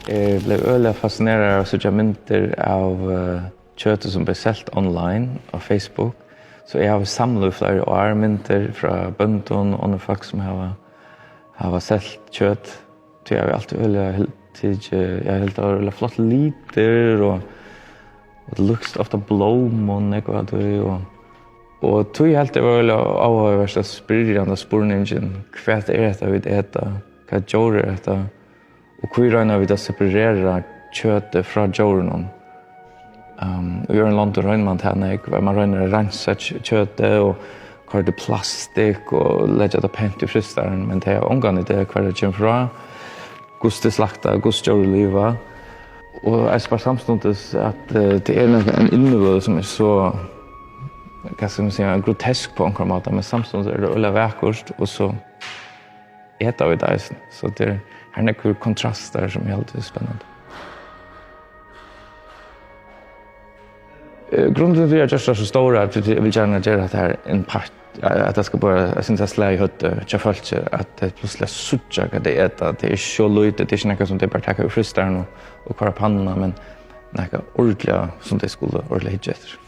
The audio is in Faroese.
Jeg blev øyelig fascinerad av sånne mynter av kjøttet som ble selt online på Facebook. Så jeg har samlet flere år mynter fra bøndene og andre folk som har selt kjøtt. Så jeg har alltid øyelig jeg har helt øyelig flott liter og det lukter ofte blåmån og tog helt det var avhøyverst å spyrre andre spurningen hva det vi eter, hva gjør det og hvor regner vi å separere kjøttet fra jorden. Og gjør en land og regner man til henne, man regner å rense kjøttet og hva det plastikk og legge det pent i fristeren, men det omgående det hva det kommer fra, hvordan det slakta, hvordan gjør det livet. Og jeg spør samståndes at det en innevåd som så hva skal man si, grotesk på en måte, men samståndes det veldig vakkert, og så eter vi det. Så det her noen kontraster som er alltid spennende. Grunden til at jeg gjør så stor er at jeg vil gjerne gjøre at det er en part, at jeg skal bare, jeg synes jeg slag i høyt til folk, at det plutselig sutter hva det er, det er så løyte, det er ikke noe som det bare takker i fristeren og kvar panna, men noe ordentlig som det skulle ordentlig hitje etter.